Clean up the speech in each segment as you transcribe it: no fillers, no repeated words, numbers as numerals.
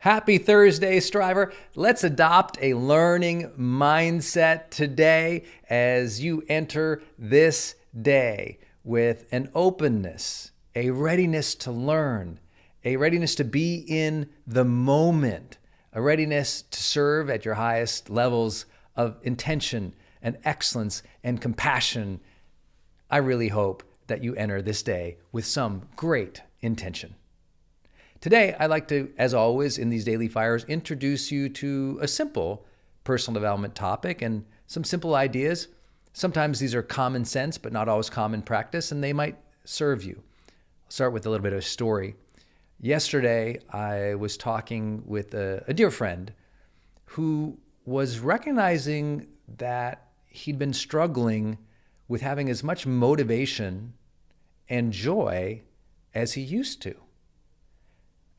Happy Thursday, Striver. Let's adopt a learning mindset today as you enter this day with an openness, a readiness to learn, a readiness to be in the moment, a readiness to serve at your highest levels of intention and excellence and compassion. I really hope that you enter this day with some great intention. Today, I'd like to, as always in these daily fires, introduce you to a simple personal development topic and some simple ideas. Sometimes these are common sense, but not always common practice, and they might serve you. I'll start with a little bit of a story. Yesterday, I was talking with a dear friend who was recognizing that he'd been struggling with having as much motivation and joy as he used to.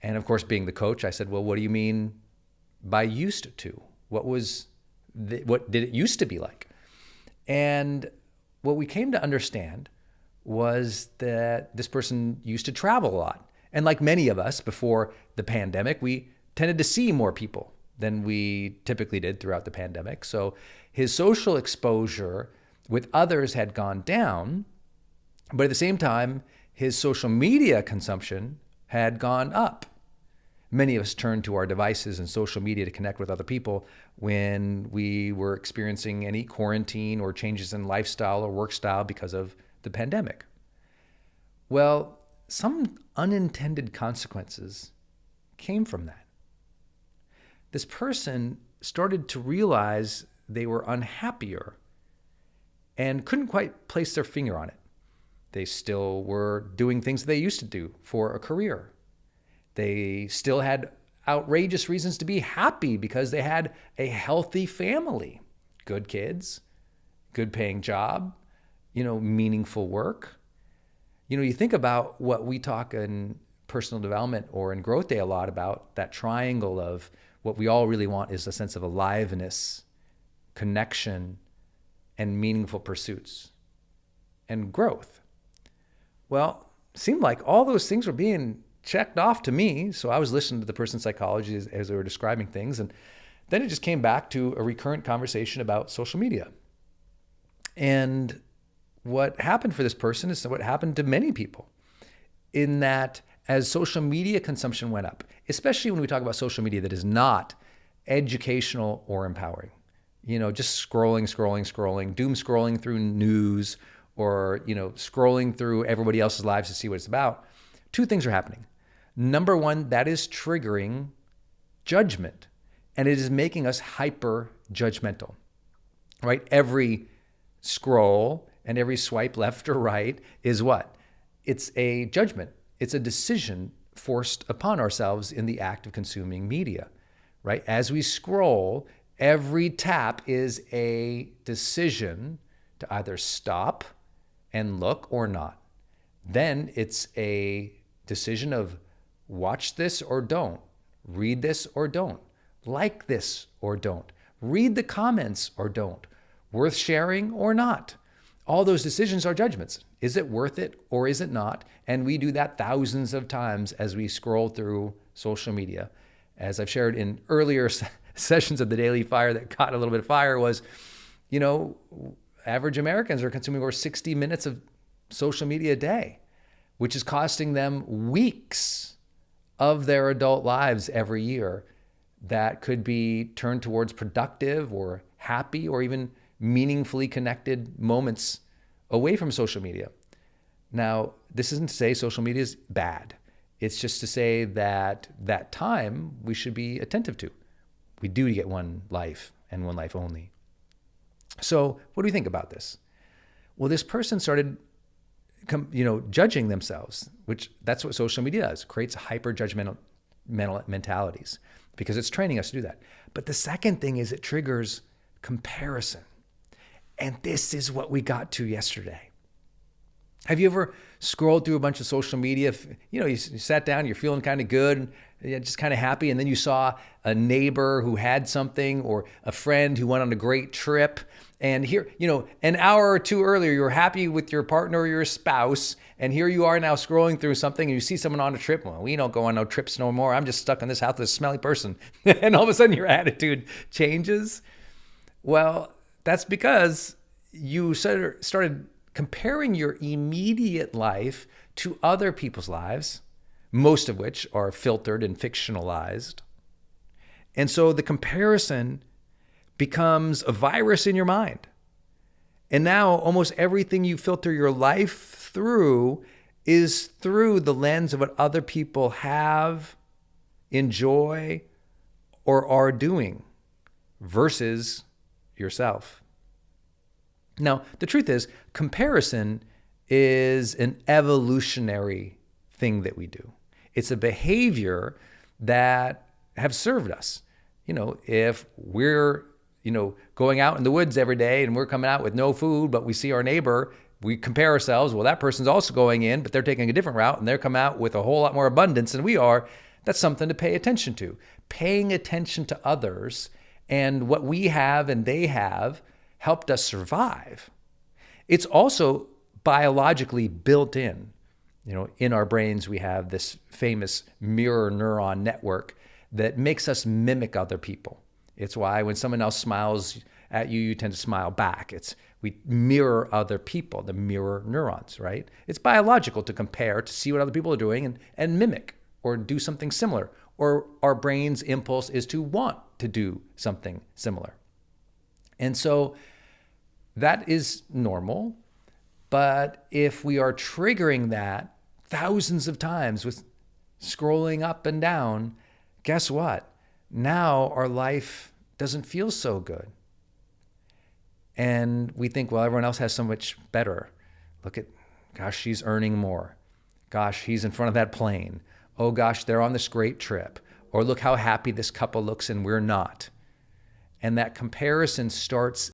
And of course, being the coach, I said, well, what do you mean by used to? What did it used to be like? And what we came to understand was that this person used to travel a lot. And like many of us before the pandemic, we tended to see more people than we typically did throughout the pandemic. So his social exposure with others had gone down, but at the same time, his social media consumption had gone up. Many of us turned to our devices and social media to connect with other people when we were experiencing any quarantine or changes in lifestyle or work style because of the pandemic. Well, some unintended consequences came from that. This person started to realize they were unhappier and couldn't quite place their finger on it. They still were doing things they used to do for a career. They still had outrageous reasons to be happy because they had a healthy family, good kids, good paying job, meaningful work. You think about what we talk in personal development or in GrowthDay a lot about, that triangle of what we all really want is a sense of aliveness, connection, and meaningful pursuits and growth. Well, it seemed like all those things were being checked off to me. So I was listening to the person's psychology as they were describing things. And then it just came back to a recurrent conversation about social media. And what happened for this person is what happened to many people, in that as social media consumption went up, especially when we talk about social media that is not educational or empowering, just scrolling, doom scrolling through news or, scrolling through everybody else's lives to see what it's about. Two things are happening. Number one, that is triggering judgment, and it is making us hyper judgmental, right? Every scroll and every swipe left or right is what? It's a judgment. It's a decision forced upon ourselves in the act of consuming media, right? As we scroll, every tap is a decision to either stop and look or not. Then it's a decision of watch this or don't, read this or don't, like this or don't, read the comments or don't, worth sharing or not. All those decisions are judgments. Is it worth it or is it not? And we do that thousands of times as we scroll through social media. As I've shared in earlier sessions of the Daily Fire that caught a little bit of fire was, average Americans are consuming over 60 minutes of social media a day, which is costing them weeks of their adult lives every year that could be turned towards productive or happy or even meaningfully connected moments away from social media. Now, this isn't to say social media is bad. It's just to say that time we should be attentive to. We do get one life and one life only. So what do you think about this? Well, this person started judging themselves, which that's what social media does, creates hyper-judgmental mentalities because it's training us to do that. But the second thing is it triggers comparison. And this is what we got to yesterday. Have you ever scrolled through a bunch of social media? You sat down, you're feeling kind of good, just kind of happy. And then you saw a neighbor who had something, or a friend who went on a great trip. And here, an hour or two earlier, you were happy with your partner or your spouse. And here you are now scrolling through something and you see someone on a trip. Well, we don't go on no trips no more. I'm just stuck in this house with a smelly person. And all of a sudden your attitude changes. Well, that's because you started comparing your immediate life to other people's lives, most of which are filtered and fictionalized. And so the comparison becomes a virus in your mind. And now almost everything you filter your life through is through the lens of what other people have, enjoy, or are doing versus yourself. Now, the truth is, comparison is an evolutionary thing that we do. It's a behavior that have served us. If we're, going out in the woods every day and we're coming out with no food, but we see our neighbor, we compare ourselves. Well, that person's also going in, but they're taking a different route and they're coming out with a whole lot more abundance than we are. That's something to pay attention to. Paying attention to others and what we have and they have helped us survive. It's also biologically built in. In our brains, we have this famous mirror neuron network that makes us mimic other people. It's why when someone else smiles at you, you tend to smile back. We mirror other people, the mirror neurons, right? It's biological to compare, to see what other people are doing and mimic or do something similar. Or our brain's impulse is to want to do something similar. And so that is normal. But if we are triggering that thousands of times with scrolling up and down, guess what? Now our life doesn't feel so good. And we think, well, everyone else has so much better. Gosh, she's earning more. Gosh, he's in front of that plane. Oh gosh, they're on this great trip. Or look how happy this couple looks and we're not. And that comparison starts